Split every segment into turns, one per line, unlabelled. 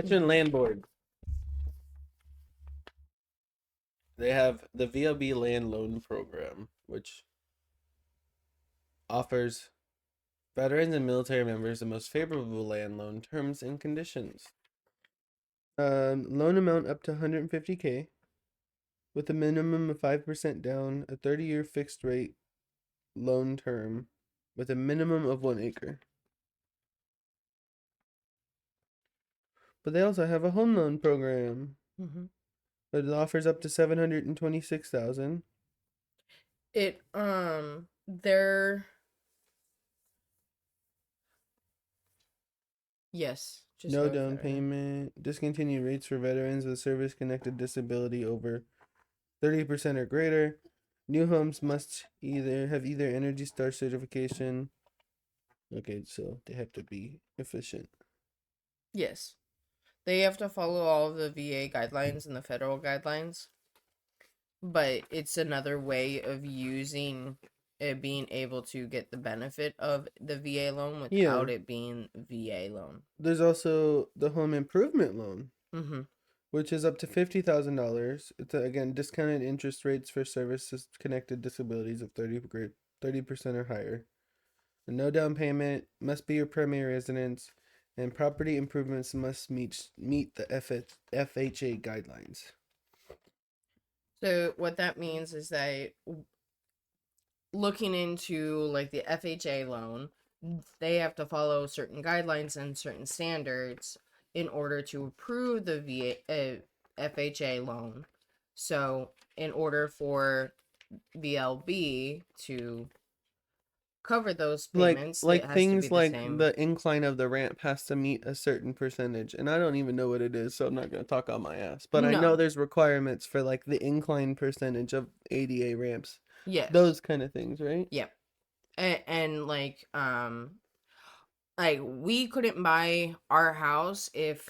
Veteran Land Board. They have the VLB Land Loan Program, which offers veterans and military members the most favorable land loan terms and conditions. Loan amount up to 150K with a minimum of 5% down, a 30-year fixed rate loan term with a minimum of 1 acre. But they also have a home loan program.
Mm-hmm.
It offers up to 726,000.
They're yes, just
No
go with
down
that right now.
payment. Discontinued rates for veterans with service-connected disability over 30% or greater. New homes must either Energy Star certification. Okay, so they have to be efficient.
Yes, they have to follow all of the VA guidelines and the federal guidelines, but it's another way of using it, being able to get the benefit of the VA loan
Yeah.
without it being VA loan.
There's also the home improvement loan,
Mm-hmm.
which is up to $50,000. It's again discounted interest rates for services connected disabilities of 30% or higher. No down payment, must be your primary residence, and property improvements must meet the FHA guidelines.
So what that means is that looking into like the FHA loan, they have to follow certain guidelines and certain standards in order to approve the FHA loan. So, in order for VLB to cover those payments, it
Like
has to be
things
the
like
same.
the incline of the ramp has to meet a certain percentage, and I don't even know what it is, so I'm not gonna talk on my ass. But I know
No.
there's requirements for like the incline percentage of ADA ramps,
Yes.
those kind of things, right?
Yep. And like we couldn't buy our house if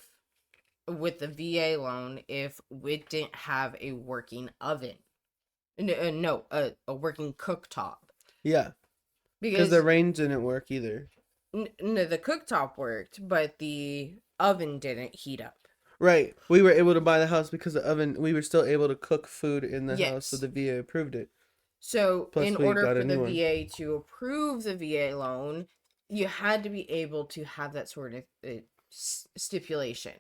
with the VA loan if we didn't have a working oven. No, a working cooktop.
Yeah, because the
Because
range didn't work either.
no, the cooktop worked, but the oven didn't heat up.
Right, we were able to buy the house because the oven. We were still able to cook food in the house, so
Yes.
the VA approved it.
So, in
Plus, we
order
got a
for the
new one.
VA to approve the VA loan, you had to be able to have that sort of stipulation.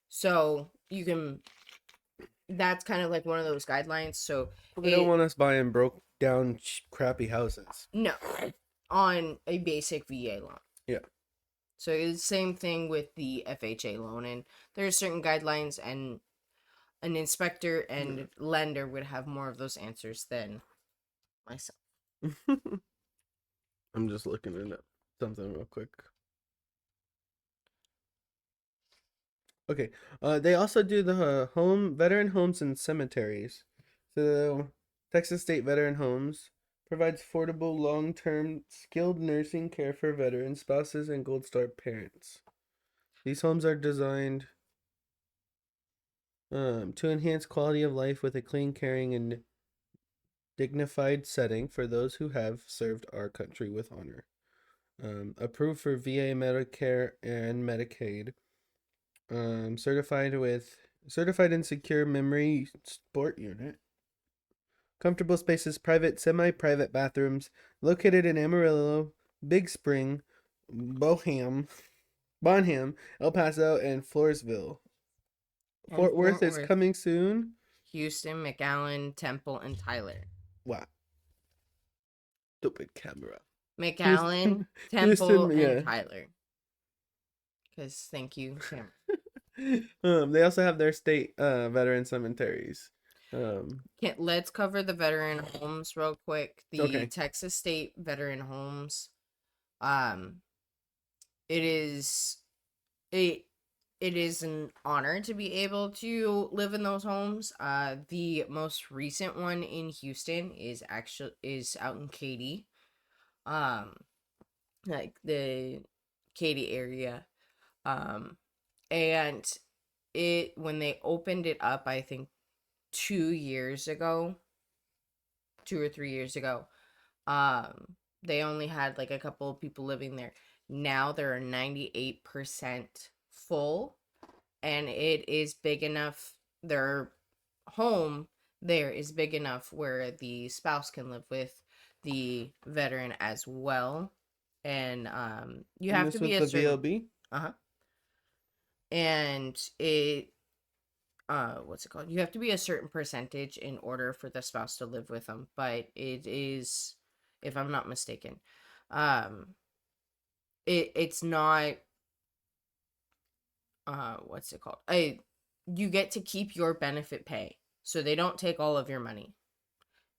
So, you can, that's kind of like one of those guidelines. So,
They don't
it,
want us buying broke down, crappy houses.
no, on a basic VA loan.
Yeah.
So, it's the same thing with the FHA loan. And there are certain guidelines, and an inspector and lender would have more of those answers than myself.
I'm just looking at it. Something real quick. Okay. They also do the veteran homes and cemeteries. So, Texas State Veteran Homes provides affordable, long-term, skilled nursing care for veterans, spouses, and Gold Star parents. These homes are designed to enhance quality of life with a clean, caring, and dignified setting for those who have served our country with honor. Approved for VA, Medicare, and Medicaid. Certified and secure memory sport unit. Comfortable spaces, private, semi-private bathrooms, located in Amarillo, Big Spring, Bonham, El Paso, and Floresville.
And
Fort Worth
Fort
is
Worth,
coming soon.
Houston, McAllen, Temple, and Tyler.
Wow, stupid camera.
McAllen,
Houston,
Temple,
Houston,
and
yeah.
Tyler. Because thank you, Cameron.
They also have their state veteran cemeteries.
Let's cover the veteran homes real quick. The
Okay.
Texas State Veteran Homes. Um, it is it it is an honor to be able to live in those homes. The most recent one in Houston is out in Katy. Um, like the Katy area. Um, and it when they opened it up, I think 2 years ago, 2 or 3 years ago, they only had like a couple of people living there. Now there are 98% full, and it is big enough. Their home there is big enough where the spouse can live with the veteran as well. And you
And
have to
this
be
was
a
the
certain
VLB.
uh-huh. And it what's it called? You have to be a certain percentage in order for the spouse to live with them, but it is, if I'm not mistaken, um it's not what's it called? You get to keep your benefit pay. So they don't take all of your money.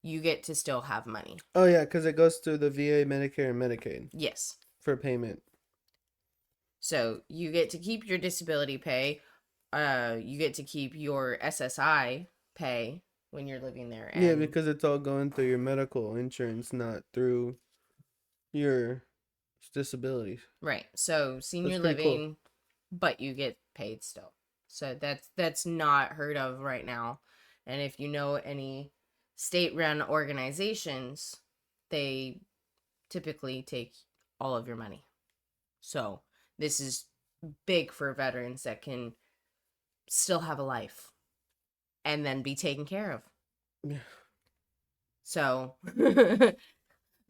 You get to still have money.
Oh yeah, because it goes through the VA, Medicare, and Medicaid
Yes.
for payment.
So you get to keep your disability pay. You get to keep your SSI pay when you're living there.
Yeah,
And
because it's all going through your medical insurance, not through your disabilities.
right. So
That's
senior
pretty cool.
living, but you get paid still. So that's not heard of right now. And if you know any state-run organizations, they typically take all of your money. So this is big for veterans that can still have a life and then be taken care of.
Yeah.
So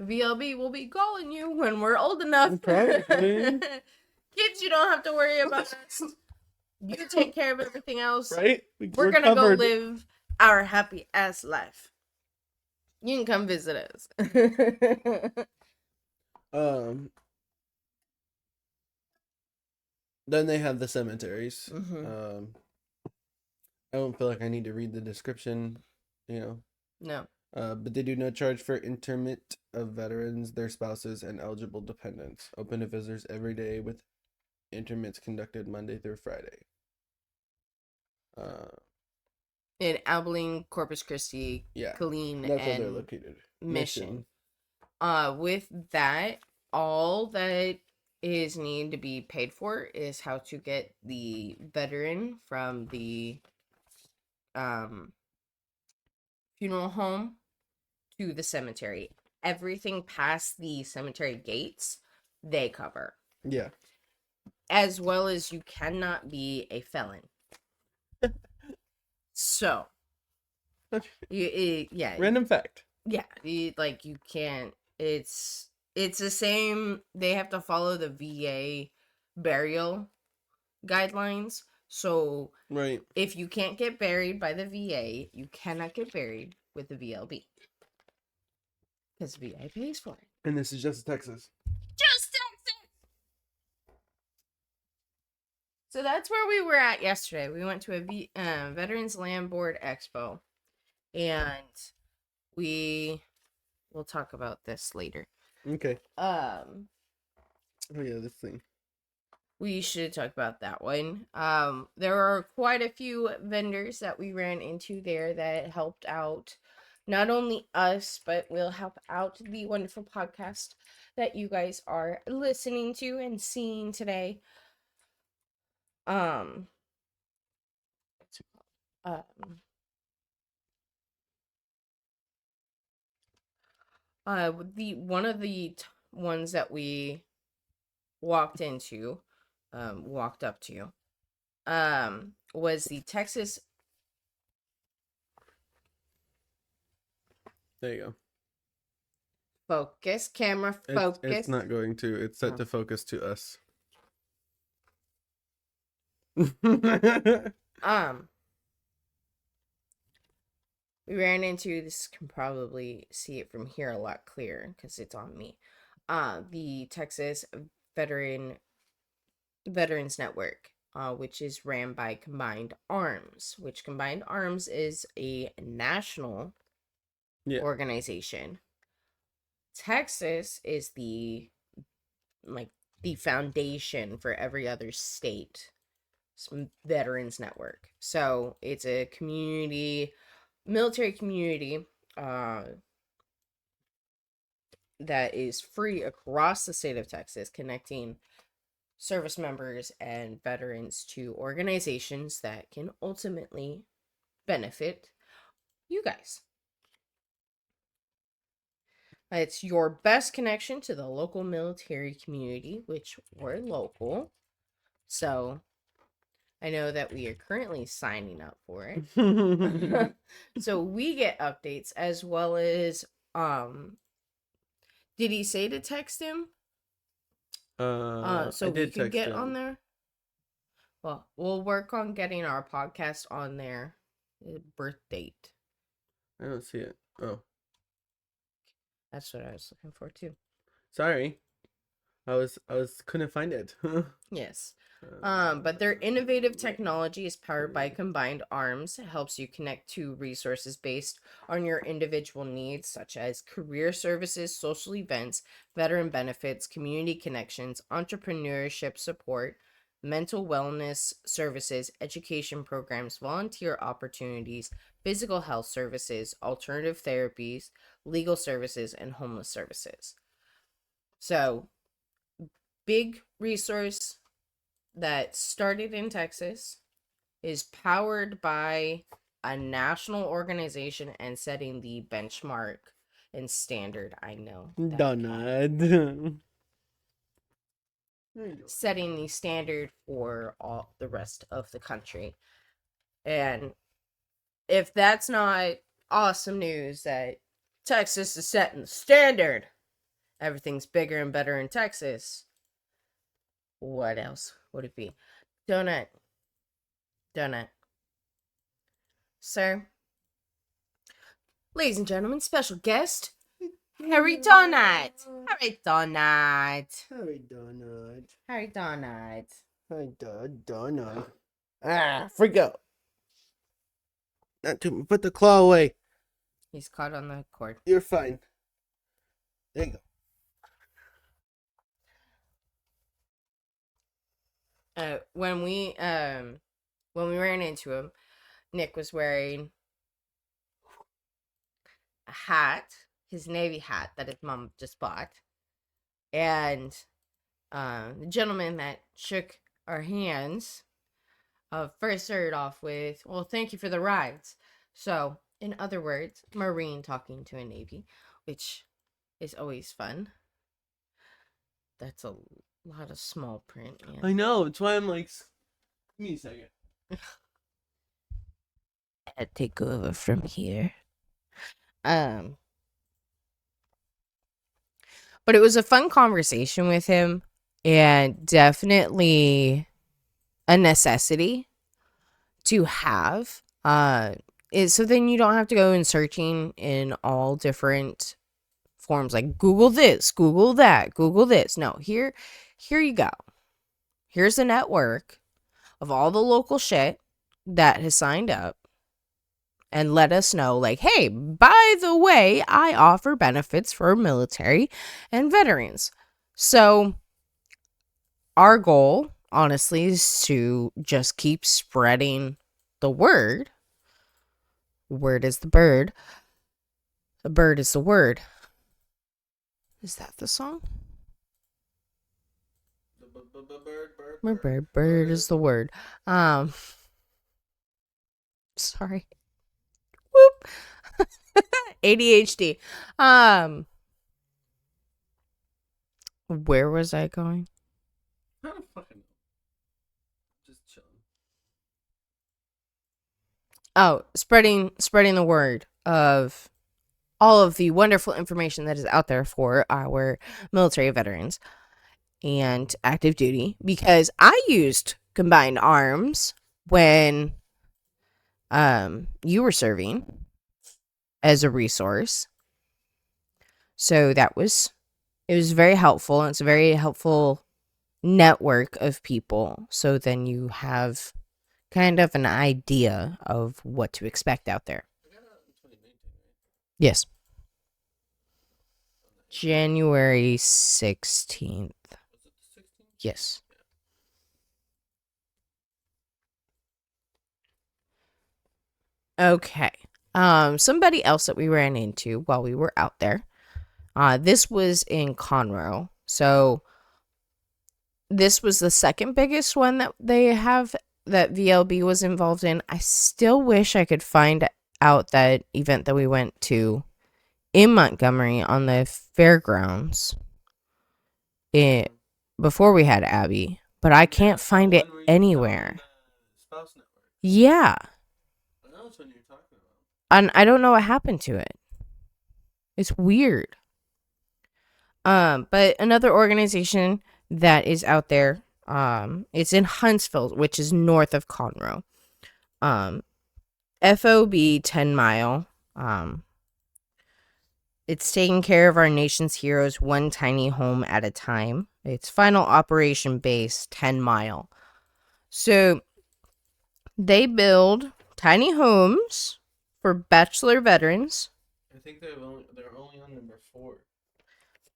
VLB will be calling you when we're old enough.
Probably.
Kids, you don't have to worry about us. You take care of everything else.
Right?
We're gonna go live our happy ass life. You can come visit us.
Um. Then they have the cemeteries.
Mm-hmm.
I don't feel like I need to read the description, you know.
No.
But they do not charge for interment of veterans, their spouses, and eligible dependents. Open to visitors every day with interments conducted Monday through Friday.
In Abilene, Corpus Christi,
Yeah,
Killeen,
that's where they're
and
located.
Mission. With that, all that is needed to be paid for is how to get the veteran from the um funeral home to the cemetery. Everything past the cemetery gates, they cover.
Yeah.
As well as you cannot be a felon. So, yeah.
Random fact.
Yeah, you can't. It's the same. They have to follow the VA burial guidelines. So
Right.
if you can't get buried by the VA, you cannot get buried with the VLB because VA pays for it.
And this is just Texas.
Just Texas. So that's where we were at yesterday. We went to a Veterans Land Board Expo, and we will talk about this later.
Okay.
Um.
Oh yeah, this thing.
We should talk about that one. There are quite a few vendors that we ran into there that helped out not only us, but will help out the wonderful podcast that you guys are listening to and seeing today. Um, um the one of the ones that we walked up to, was the Texas.
There you go.
Focus, camera, focus.
It's not going to. It's set to focus to us.
We ran into this. Can probably see it from here a lot clearer because it's on me. The Texas Veterans Network, which is ran by Combined Arms, which Combined Arms is a national organization. Texas is the foundation for every other state veterans network. So it's a military community that is free across the state of Texas, connecting service members and veterans to organizations that can ultimately benefit you guys. It's your best connection to the local military community, which we're local. So I know that we are currently signing up for it. So we get updates as well as did he say to text him? So
I
we
did
could
text
get on
him.
there. Well, we'll work on getting our podcast on there. Birth date.
I don't see it. Oh,
That's what I was looking for too.
sorry. I was couldn't find it.
Yes. But their innovative technology is powered by combined arms. It helps you connect to resources based on your individual needs, such as career services, social events, veteran benefits, community connections, entrepreneurship support, mental wellness services, education programs, volunteer opportunities, physical health services, alternative therapies, legal services, and homeless services. So, big resource that started in Texas, is powered by a national organization and setting the benchmark and standard. I know that
Donut.
setting the standard for all the rest of the country. And if that's not awesome news that Texas is setting the standard, everything's bigger and better in Texas, what else would it be? Donut. Sir, ladies and gentlemen, special guest, Harry Donut. Harry Donut.
Harry Donut.
Harry Donut.
Hi, Donut. Ah, freak out. Not too. Put the claw away.
He's caught on the cord.
You're fine. There you
go. When we ran into him, Nick was wearing a hat, his navy hat that his mom just bought, and the gentleman that shook our hands first started off with, well, thank you for the rides. So, in other words, Marine talking to a Navy, which is always fun. That's a lot of small print.
go. I know. It's why I'm like, give me a second.
I'd take over from here. But it was a fun conversation with him, and definitely a necessity to have. So then you don't have to go and searching in all different forms like Google this, Google that, Google this. No, here you go. Here's a network of all the local shit that has signed up and let us know, like, hey, by the way, I offer benefits for military and veterans. So our goal, honestly, is to just keep spreading the word. Word is the bird. The bird is the word. Is that the song? Bird is the word. Sorry. Whoop. ADHD. Where was I going?
I don't fucking know. Just chilling.
Oh, spreading the word of all of the wonderful information that is out there for our military veterans and active duty, because I used combined arms when you were serving as a resource. So it was very helpful, and it's a very helpful network of people. So then you have kind of an idea of what to expect out there. Yes. January 16th. Yes. Okay. Somebody else that we ran into while we were out there. This was in Conroe. So this was the second biggest one that they have that VLB was involved in. I still wish I could find out that event that we went to in Montgomery on the fairgrounds before we had Abby, but I can't find it anywhere.
House Network.
Yeah.
I know which one you're talking about.
And I don't know what happened to it. It's weird. But another organization that is out there, it's in Huntsville, which is north of Conroe. Um, FOB 10 Mile. Um, it's taking care of our nation's heroes one tiny home at a time. It's final operation base 10 Mile. So they build tiny homes for bachelor veterans.
I think they're only on number 4.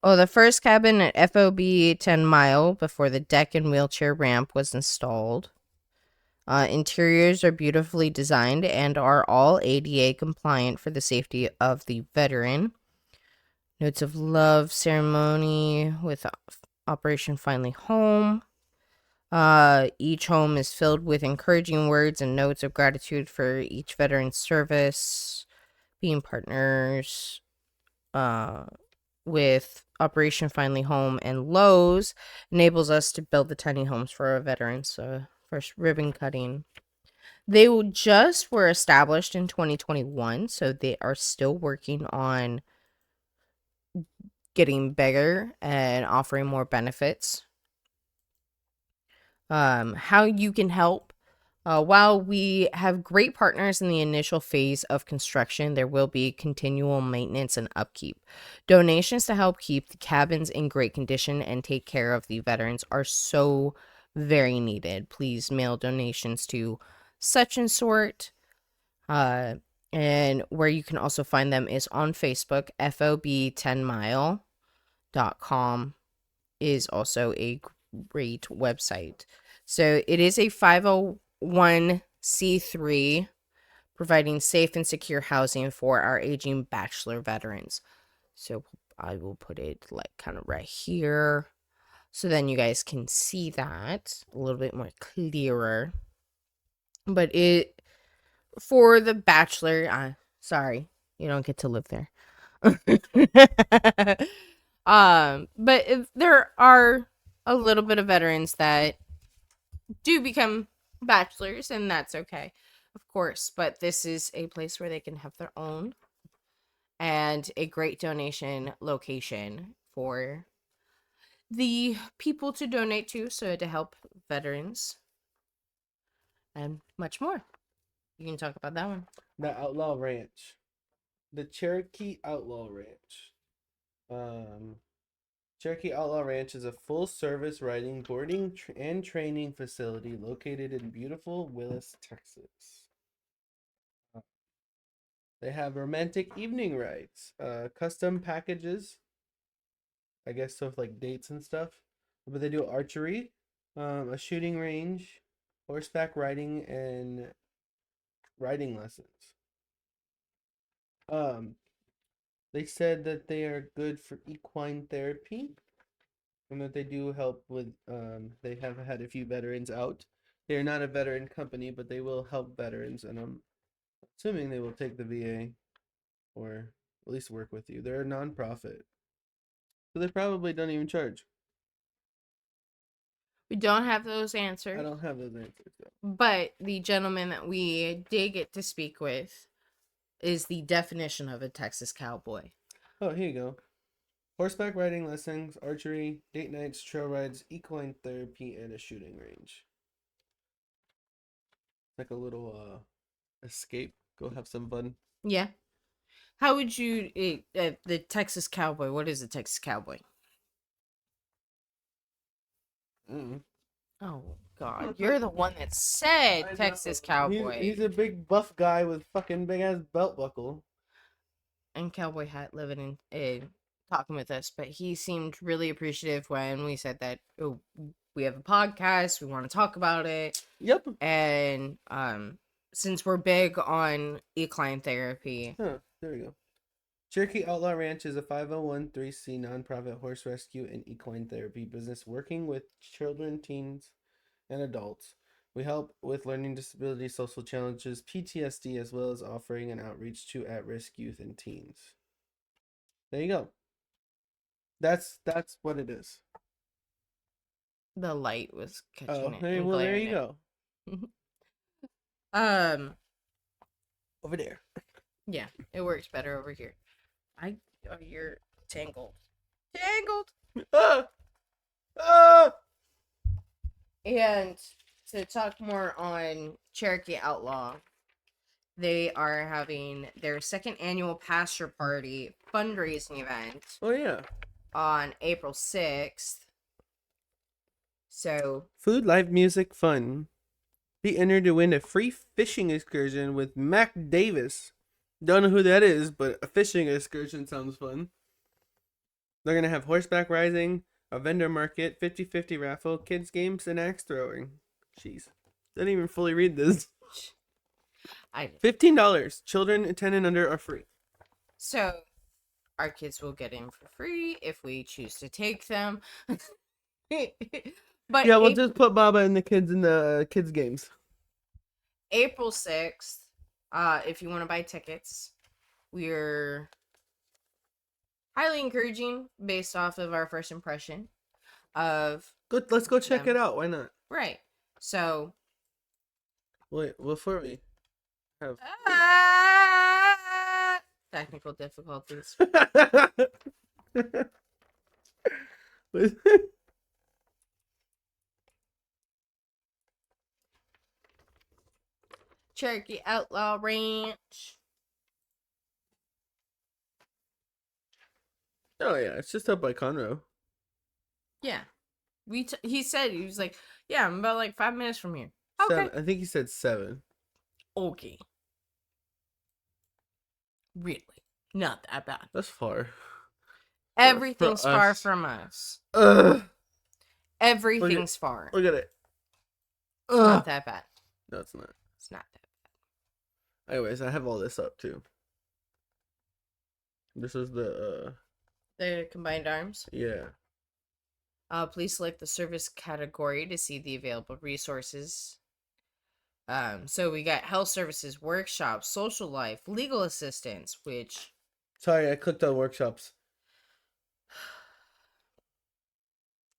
Oh, the first cabin at FOB 10 Mile before the deck and wheelchair ramp was installed. Interiors are beautifully designed and are all ADA compliant for the safety of the veteran. Notes of love ceremony with Operation Finally Home. Each home is filled with encouraging words and notes of gratitude for each veteran's service. Being partners with Operation Finally Home and Lowe's enables us to build the tiny homes for our veterans. So, first ribbon cutting. They just were established in 2021, so they are still working on getting bigger and offering more benefits. How you can help. While we have great partners in the initial phase of construction, there will be continual maintenance and upkeep. Donations to help keep the cabins in great condition and take care of the veterans are so very needed. Please mail donations to such and sort. And where you can also find them is on Facebook. FOB10mile.com is also a great website. So it is a 501c3 providing safe and secure housing for our aging bachelor veterans. So I will put it like kind of right here. So then you guys can see that a little bit more clearer. But it for the bachelor, sorry, you don't get to live there. But there are a little bit of veterans that do become bachelors, and that's okay, of course. But this is a place where they can have their own and a great donation location for the people to donate to, so to help veterans and much more. You can talk about that one.
The Outlaw Ranch. The Cherokee Outlaw Ranch. Um, Cherokee Outlaw Ranch is a full-service riding, boarding, and training facility located in beautiful Willis, Texas. They have romantic evening rides, custom packages, I guess, so like dates and stuff. But they do archery, a shooting range, horseback riding, and riding lessons. Um, they said that they are good for equine therapy and that they do help with. They have had a few veterans out. They are not a veteran company, but they will help veterans, and I'm assuming they will take the VA or at least work with you. They're a nonprofit, so they probably don't even charge.
We don't have those
I
answers,
don't have those answers though.
but the gentleman that we did get to speak with is the definition of a Texas cowboy.
Oh, here you go. Horseback riding lessons, archery, date nights, trail rides, equine therapy, and a shooting range. Like a little escape. Go have some fun.
Yeah. How would you the Texas cowboy? What is a Texas cowboy?
Mm.
Oh God, you're the one that said Texas cowboy
He's a big buff guy with fucking big ass belt buckle.
and cowboy hat living in talking with us, but he seemed really appreciative when we said that we have a podcast, we want to talk about it,
Yep.
and since we're big on equine therapy,
Huh. There we go. Cherokee Outlaw Ranch is a 501(c) nonprofit horse rescue and equine therapy business working with children, teens, and adults. We help with learning disabilities, social challenges, PTSD, as well as offering an outreach to at-risk youth and teens. There you go. That's what it is.
the light was catching
Oh,
it
hey,
and
well there
glaring
you
it.
go.
Um,
Over there.
yeah, it works better over here. Oh, you're tangled. Tangled.
Ah! Ah!
And to talk more on Cherokee Outlaw, they are having their second annual Pasture Party fundraising event
Oh, yeah.
on April 6th. So,
Food, live music, fun. Be entered to win a free fishing excursion with Mac Davis. Don't know who that is, but a fishing excursion sounds fun. They're going to have horseback riding, a vendor market, 50-50 raffle, kids games, and axe throwing. Jeez. Didn't even fully read this.
I
$15. Children 10 and under are free.
so our kids will get in for free if we choose to take them. But
Yeah, we'll just put Baba and the kids in the kids games.
April 6th, if you want to buy tickets, we're highly encouraging based off of our first impression of
Let's go check
them.
it out. Why not?
Right. So,
Wait, before we have
technical difficulties. Cherokee Outlaw Ranch.
Oh yeah, it's just up by Conroe.
Yeah. He said, he was like, yeah, I'm about like 5 minutes from here. Okay.
I think he said 7.
Okay. Really? Not that bad.
That's far.
Everything's far
us.
from us.
Ugh.
Everything's far.
Look at it.
It's not that bad.
No, it's not.
It's not that
Anyways, I have all this up too. This is the
The combined arms.
yeah.
Please select the service category to see the available resources. So we got health services, workshops, social life, legal assistance, which
Sorry, I clicked on workshops.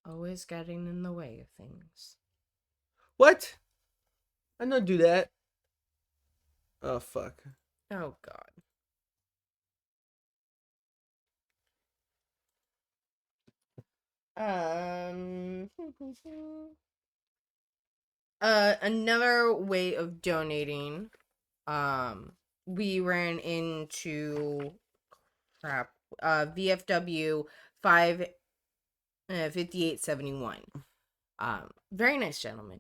always getting in the way of things.
What? I don't do that. Oh fuck.
Oh God. Another way of donating. We ran into VFW 5871. Very nice gentleman.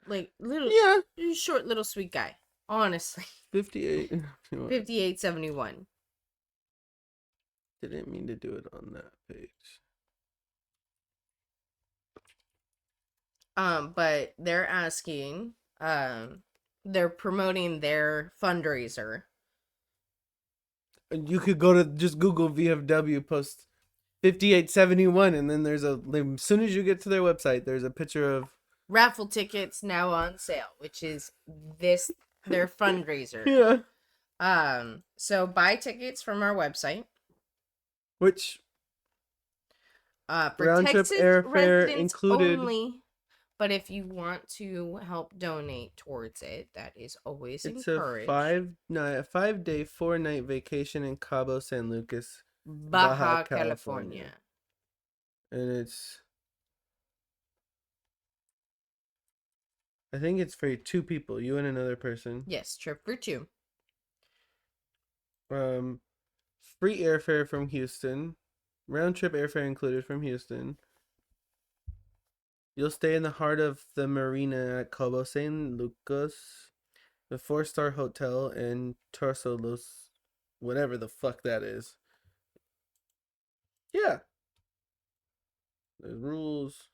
Like
Yeah.
short little sweet guy. Honestly.
58.
5871.
Didn't mean to do it on that page.
But they're asking, they're promoting their fundraiser.
You could go to just Google VFW post 5871 and then there's as soon as you get to their website there's a picture of
Raffle tickets now on sale, which is their fundraiser.
Yeah.
So buy tickets from our website.
Which
For
round trip
Texas
airfare
residents
included.
only. But if you want to help donate towards it, that is always
It's
encouraged.
a 5-day 4-night vacation in Cabo San Lucas,
Baja California.
And I think it's for 2 people, you and another person.
Yes, trip for 2.
Free airfare from Houston. Round trip airfare included from Houston. You'll stay in the heart of the marina at Cabo San Lucas, the 4-star hotel in Torso Los, whatever the fuck that is. Yeah. There's rules.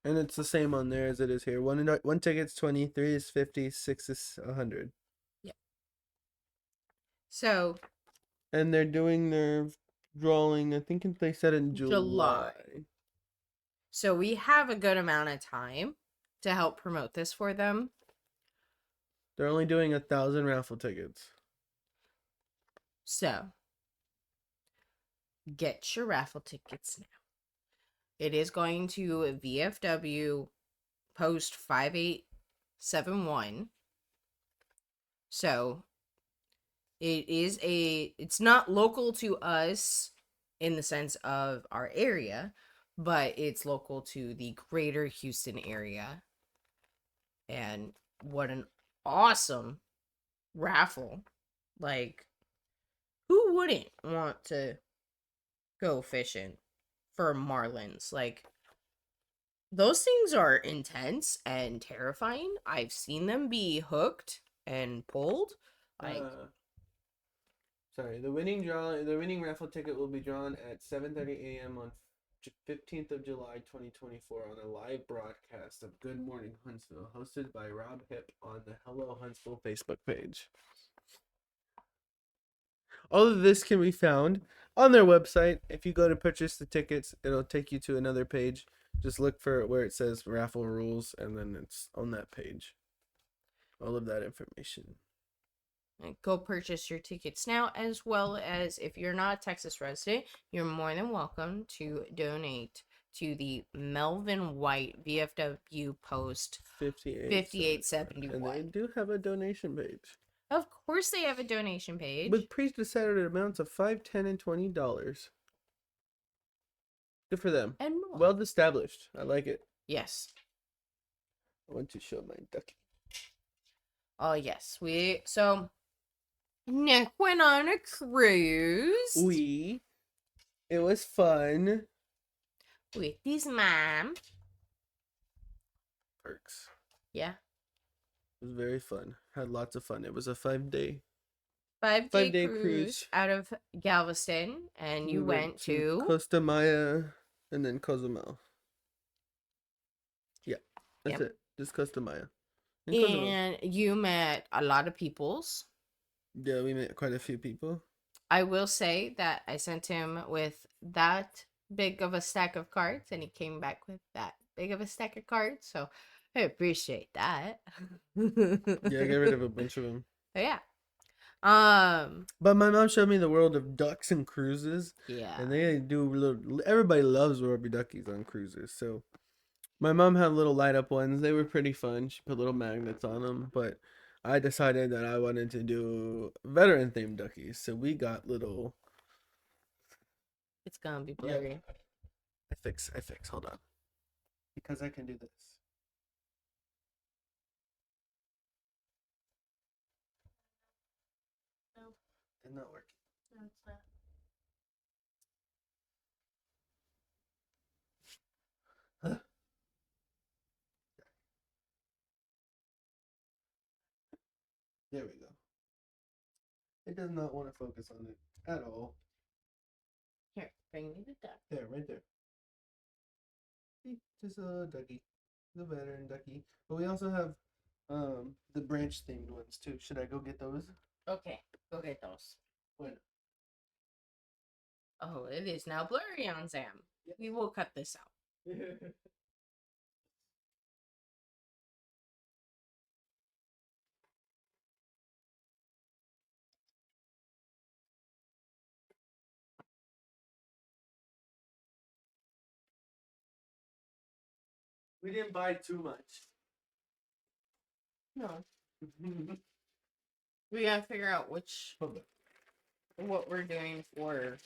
And it's the same on there as it is here. One ticket's 20, 3 is 50, 6 is 100.
Yeah. So.
And they're doing their drawing, I think they said in July.
So we have a good amount of time to help promote this for them.
They're only doing 1,000 raffle tickets.
So get your raffle tickets now. It is going to VFW post 5871. So it's not local to us in the sense of our area, but it's local to the greater Houston area. And what an awesome raffle. Like, who wouldn't want to go fishing for marlins? Like, those things are intense and terrifying. I've seen them be hooked and pulled. Like,
Sorry, the winning raffle ticket will be drawn at 7:30 a.m. on 15th of July 2024 on a live broadcast of Good Morning Huntsville, hosted by Rob Hip on the Hello Huntsville Facebook page. All of this can be found on their website. If you go to purchase the tickets, it'll take you to another page. Just look for where it says raffle rules, and then it's on that page. All of that information.
go purchase your tickets now, as well as if you're not a Texas resident, you're more than welcome to donate to the Melvin White VFW post 5871.
And they do have a donation page.
Of course, they have a donation page.
With pre-decided amounts of $5, $10, and $20. Good for them.
And more.
Well established. I like it.
Yes.
I want to show my ducky.
Oh, yes. Nick went on a cruise.
It was fun.
With his mom.
Perks.
Yeah.
It was very fun. Had lots of fun. It was a 5-day.
5-day cruise out of Galveston, and you went to
Costa Maya and then Cozumel. Yeah, that's it. Just Costa Maya.
And you met a lot of peoples.
Yeah, we met quite a few people.
I will say that I sent him with that big of a stack of cards, and he came back with that big of a stack of cards. So I appreciate that.
Yeah, I got rid of a bunch of them.
But yeah.
But my mom showed me the world of ducks and cruises.
Yeah.
And they do everybody loves rubber duckies on cruises. So my mom had little light up ones. They were pretty fun. She put little magnets on them, but I decided that I wanted to do veteran themed duckies. So we got little.
It's gonna be blurry.
Yeah. I fix. Hold on. Because I can do this.
No.
Did not work.
No, it's not.
Huh. There we go. It does not want to focus on it at all.
Here, bring me the duck.
There, right there. See, just a ducky. The veteran ducky. But we also have the branch themed ones too. Should I go get those?
Okay, go get those.
When?
Oh, it is now blurry on Sam. Yep. We will cut this out.
We didn't buy too much.
No. We gotta figure out what we're doing for.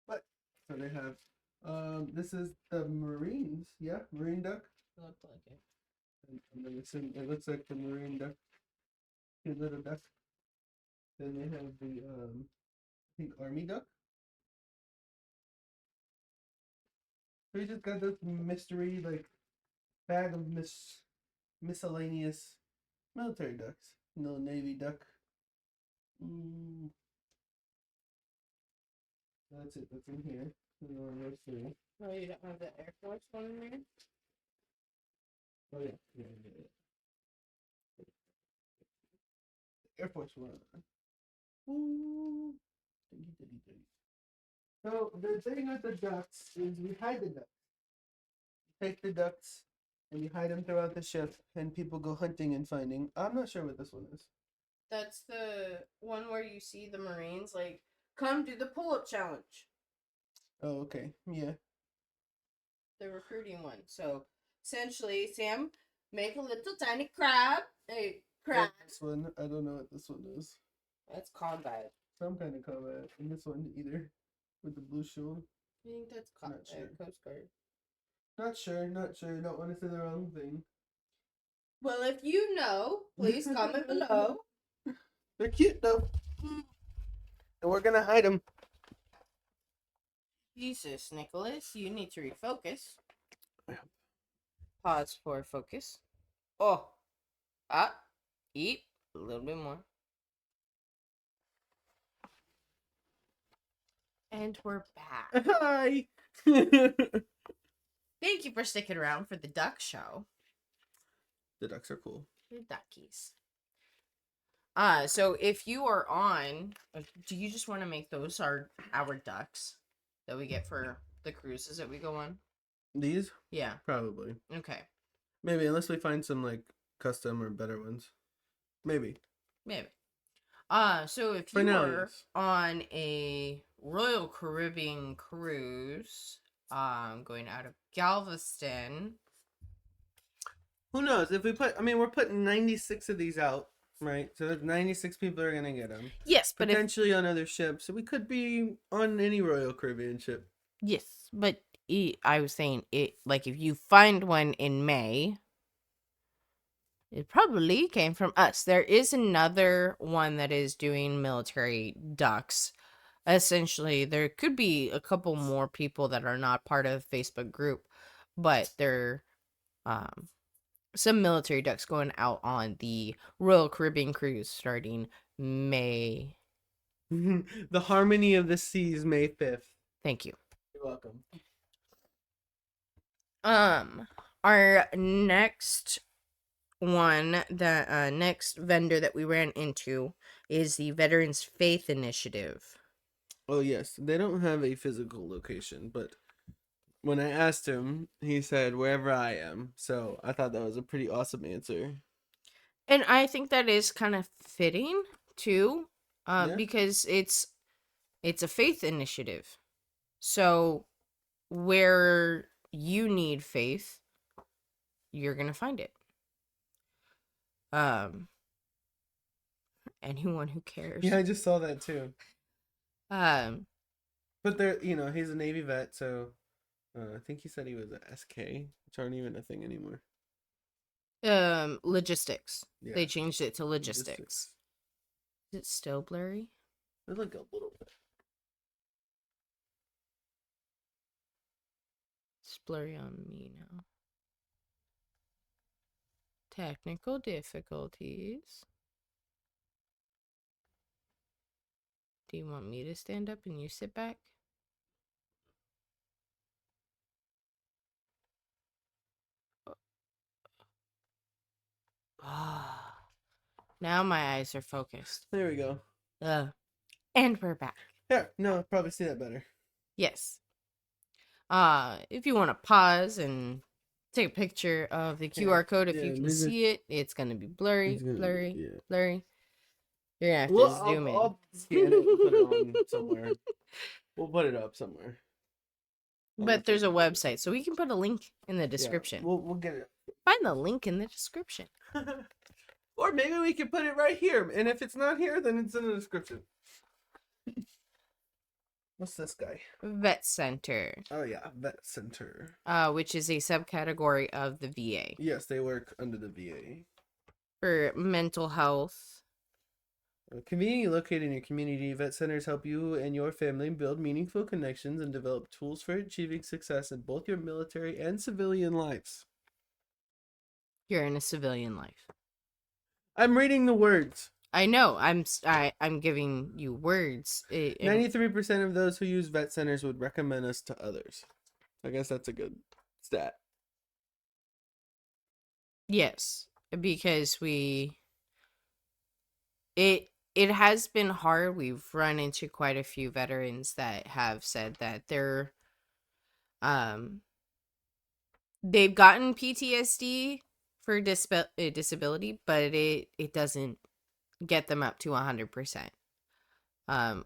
What? So they have this is the Marines, yeah, marine duck.
Looks like it.
And then it looks like the marine duck. Cute little duck. Then they have the I think army duck. So we just got this mystery like bag of miscellaneous military ducks. No navy duck. That's it. That's in here.
Oh, you don't have the Air Force one in there?
Oh yeah. Air Force One. Ooh. So the thing with the ducks is we hide the ducks. You take the ducks and you hide them throughout the ship, and people go hunting and finding. I'm not sure what this one is.
That's the one where you see the Marines like, come do the pull-up challenge.
Oh, okay. Yeah.
The recruiting one. So essentially, Sam, make a little tiny crab. A crab.
This one, I don't know what this one is.
That's combat.
Some kind of combat. And this one either. With the blue shield.
I think that's
Not sure.
Coast Guard.
Not sure, not sure. Don't want to say the wrong thing.
Well, if you know, please comment below.
They're cute though. And we're gonna hide them.
Jesus, Nicholas, you need to refocus. Pause for focus. Oh, up, eat a little bit more. And we're back.
Hi!
Thank you for sticking around for the duck show.
The ducks are cool.
The duckies. So if you are on, do you just want to make those our ducks that we get for the cruises that we go on?
These?
Yeah.
Probably.
Okay.
Maybe, unless we find some like custom or better ones. Maybe.
So if
For
you
now,
are
yes.
on a Royal Caribbean cruise, going out of Galveston.
Who knows? If we put, I mean, we're putting 96 of these out, right? So 96 people are gonna get them.
Yes, but
potentially on other ships. So we could be on any Royal Caribbean ship.
yes, but I was saying it like if you find one in May, it probably came from us. There is another one that is doing military ducks. Essentially, there could be a couple more people that are not part of the Facebook group, but they're some military ducks going out on the Royal Caribbean cruise starting May.
The Harmony of the Seas, May 5th.
Thank you.
You're welcome.
Our next one, the next vendor that we ran into is the Veterans Faith Initiative.
Oh, yes. They don't have a physical location, but when I asked him, he said, wherever I am. So I thought that was a pretty awesome answer.
And I think that is kind of fitting, too,
Yeah.
because it's a faith initiative. So where you need faith, you're going to find it. Anyone who cares.
Yeah, I just saw that too.
Um,
But they're, you know, he's a Navy vet, so I think he said he was a SK, which aren't even a thing anymore.
logistics.
Yeah.
They changed it to logistics. Is it still blurry?
It look a little bit.
It's blurry on me now. Technical difficulties. Do you want me to stand up and you sit back? Ah. Now my eyes are focused.
There we go.
And we're back.
Yeah, no, I'll probably see that better.
Yes. If you want to pause and take a picture of the QR code, if you can see it, it's gonna be blurry. You're gonna have to zoom in.
I'll scan it and put it on somewhere. We'll put it up somewhere.
But there's a website, so we can put a link in the description.
Yeah, we'll get it.
Find the link in the description.
Or maybe we can put it right here. And if it's not here, then it's in the description. What's this guy?
Vet Center.
Oh, yeah. Vet Center.
Which is a subcategory of the VA.
Yes, they work under the VA.
For mental health.
Conveniently located in your community, vet centers help you and your family build meaningful connections and develop tools for achieving success in both your military and civilian lives.
You're in a civilian life.
I'm reading the words.
I know. I'm giving you words.
93% of those who use vet centers would recommend us to others. I guess that's a good stat.
Yes, because it has been hard. We've run into quite a few veterans that have said that they've gotten PTSD for disability, but it doesn't get them up to 100%.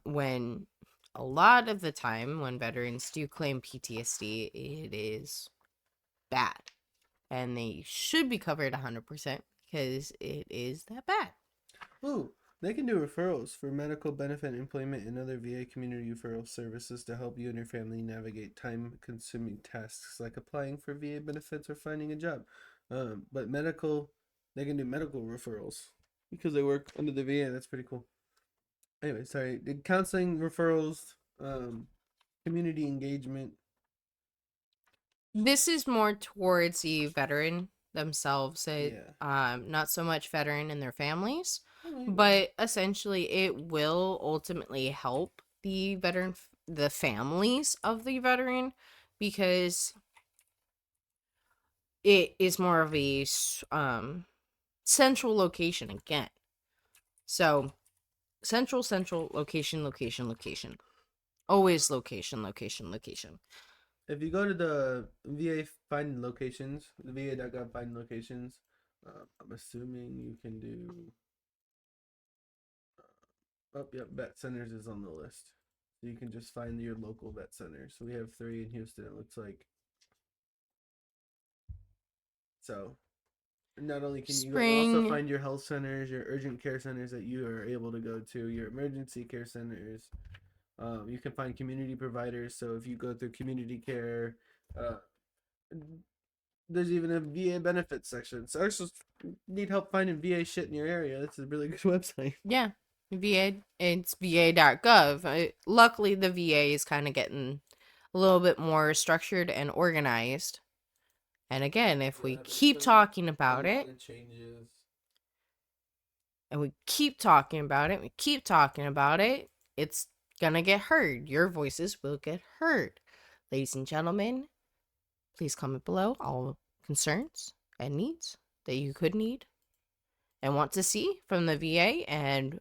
When a lot of the time when veterans do claim PTSD, it is bad. And they should be covered 100% because it is that bad.
Ooh, they can do referrals for medical benefit, employment, and other VA community referral services to help you and your family navigate time-consuming tasks like applying for VA benefits or finding a job. But they can do medical referrals because they work under the VA. That's pretty cool. Anyway, sorry. The counseling referrals, community engagement.
This is more towards the veteran themselves,
Yeah.
not so much veteran and their families,
Oh,
but essentially it will ultimately help the veteran, the families of the veteran, because it is more of a central location again. So central location, always location.
if you go to the VA find locations, the VA.gov find locations, I'm assuming you can do. Oh, yep, vet centers is on the list. So you can just find your local vet center. So we have 3 in Houston, it looks like. So not only can you also
Spring.
find your health centers, your urgent care centers that you are able to go to, your emergency care centers. You can find community providers. So if you go through community care, uh, there's even a VA benefits section. So I just need help finding VA shit in your area. That's a really good website.
Yeah, VA. It's va.gov. Luckily, the VA is kind of getting a little bit more structured and organized. And again, if we keep talking about it,
Changes.
and we keep talking about it, it's gonna get heard. Your voices will get heard. Ladies and gentlemen, please comment below all concerns and needs that you could need and want to see from the VA. And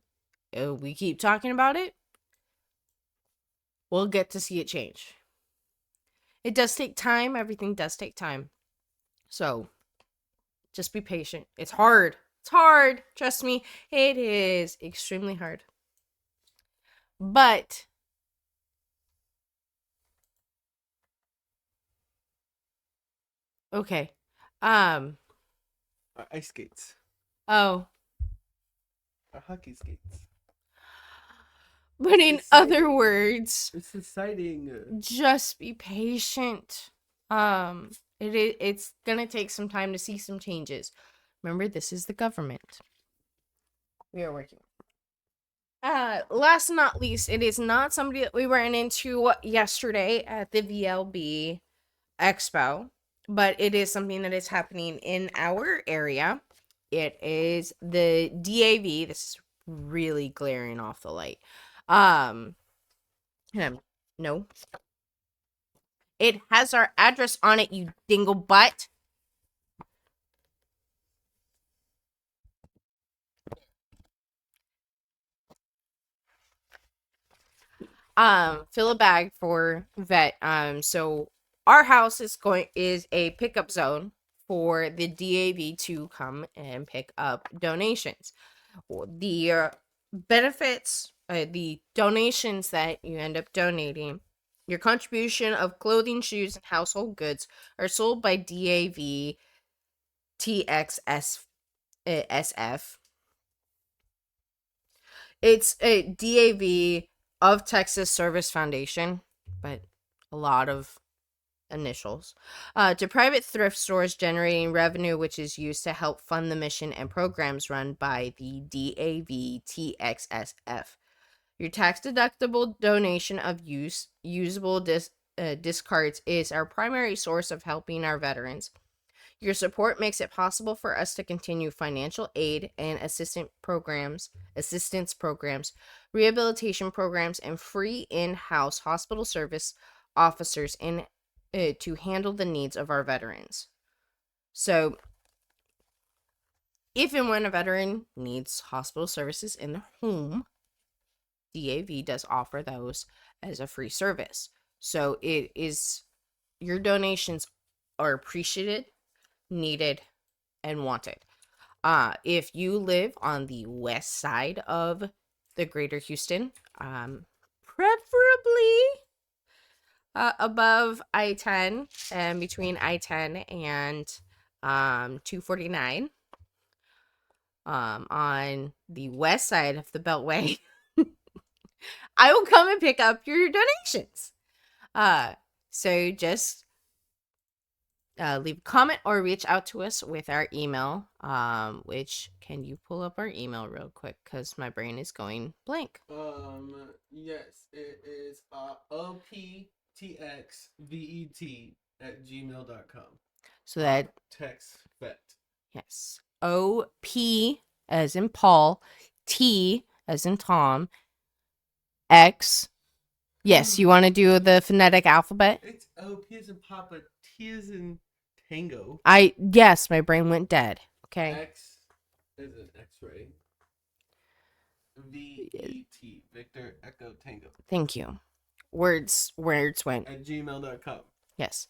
we keep talking about it, we'll get to see it change. It does take time. Everything does take time. So just be patient. It's hard. It's hard. Trust me, it is extremely hard. But okay.
Ice skates.
Oh.
Hockey skates.
But in other words,
it's exciting.
Just be patient. It's gonna take some time to see some changes. Remember, this is the government. We are working. Last but not least, it is not somebody that we ran into yesterday at the VLB Expo, but it is something that is happening in our area. It is the DAV. This is really glaring off the light. No. It has our address on it, you dingle butt. Fill a bag for vet. So our house is a pickup zone for the DAV to come and pick up donations. The benefits, the donations that you end up donating, your contribution of clothing, shoes, and household goods are sold by DAV TXS SF. It's a DAV of Texas Service Foundation, but a lot of initials, to private thrift stores, generating revenue which is used to help fund the mission and programs run by the DAV TXSF. Your tax deductible donation of usable discards is our primary source of helping our veterans. Your support makes it possible for us to continue financial aid and assistance programs, rehabilitation programs, and free in-house hospital service officers to handle the needs of our veterans. So, if and when a veteran needs hospital services in their home, DAV does offer those as a free service. So, your donations are appreciated, needed, and wanted. If you live on the west side of the greater Houston, preferably above I-10 and between I-10 and 249 on the west side of the Beltway. I will come and pick up your donations. So just leave a comment or reach out to us with our email. Which, can you pull up our email real quick? Because my brain is going blank.
Yes, it is optxvet@gmail.com.
So that,
TextVet.
yes. OP as in Paul, T as in Tom, X. Yes, you want to do the phonetic alphabet?
It's OP as in Papa, T as in Tango.
Yes, my brain went dead. Okay.
X is an X-ray. VET, Victor Echo Tango.
Thank you. Words went.
At gmail.com.
Yes.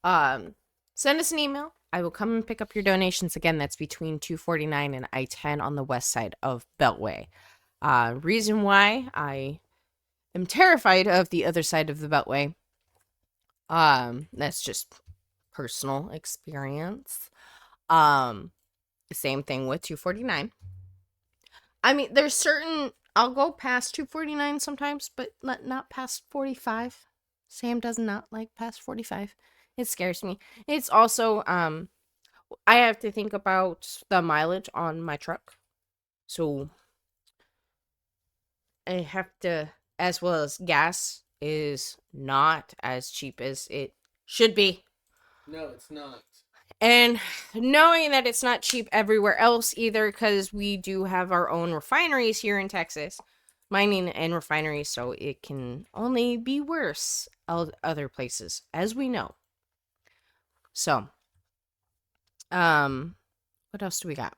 Send us an email. I will come and pick up your donations. Again, that's between 249 and I-10 on the west side of Beltway. Reason why I am terrified of the other side of the Beltway. That's just personal experience. Same thing with 249. I mean, there's certain, I'll go past 249 sometimes, but not past 45. Sam does not like past 45. It scares me. It's also, I have to think about the mileage on my truck. So I have to, as well as gas is not as cheap as it should be.
No, it's not.
And knowing that it's not cheap everywhere else either, because we do have our own refineries here in Texas, mining and refineries, so it can only be worse other places, as we know. So, what else do we got?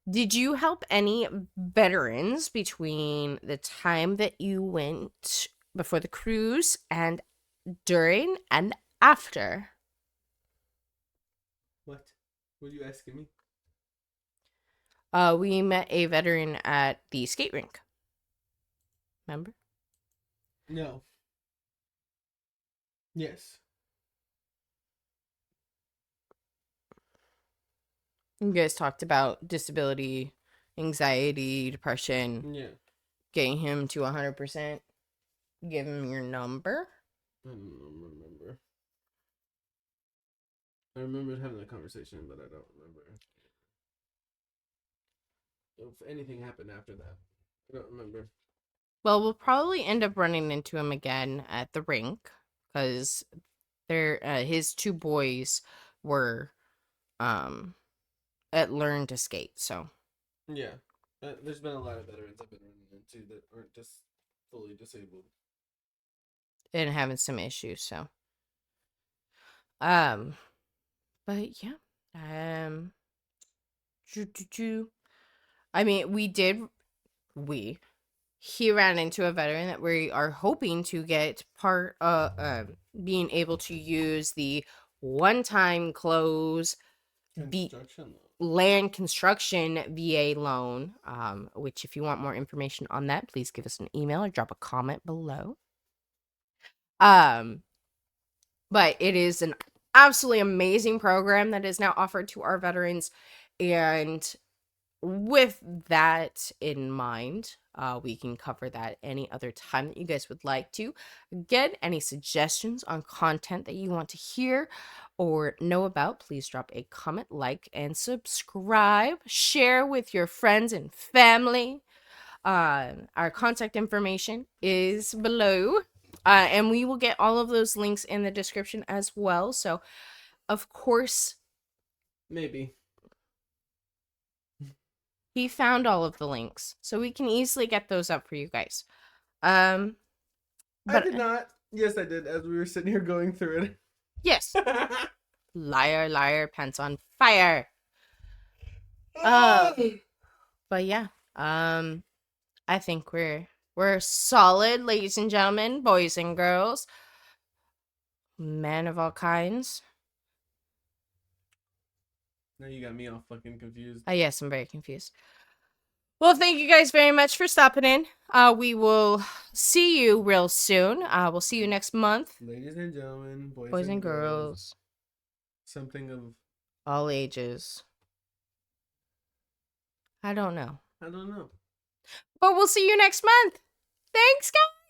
Did you help any veterans between the time that you went before the cruise and during and after?
What? What are you asking me?
We met a veteran at the skate rink. Remember?
No. Yes.
You guys talked about disability, anxiety, depression,
Yeah.
getting him to 100%. Give him your number.
I don't remember. I remember having that conversation, but I don't remember if anything happened after that. I don't remember.
Well, we'll probably end up running into him again at the rink because his two boys were at learn to skate. So
Yeah. There's been a lot of veterans I've been running into that aren't just fully disabled.
and having some issues. So but yeah, I mean, he ran into a veteran that we are hoping to get being able to use the one-time close land construction VA loan, which if you want more information on that, please give us an email or drop a comment below. But it is an absolutely amazing program that is now offered to our veterans, and with that in mind, we can cover that any other time that you guys would like to. Again, any suggestions on content that you want to hear or know about, please drop a comment, like, and subscribe. Share with your friends and family. Our contact information is below. And we will get all of those links in the description as well. So, of course,
maybe
he found all of the links, so we can easily get those up for you guys. But
I did not. Yes, I did. As we were sitting here going through it.
Yes. Liar, liar, pants on fire. But yeah, I think we're solid, ladies and gentlemen, boys and girls, men of all kinds.
Now you got me all fucking confused.
Yes, I'm very confused. Well, thank you guys very much for stopping in. We will see you real soon. We'll see you next month.
Ladies and gentlemen,
Boys and
girls,
girls,
something of
all ages. I don't know.
I don't know.
But we'll see you next month. Thanks, guys.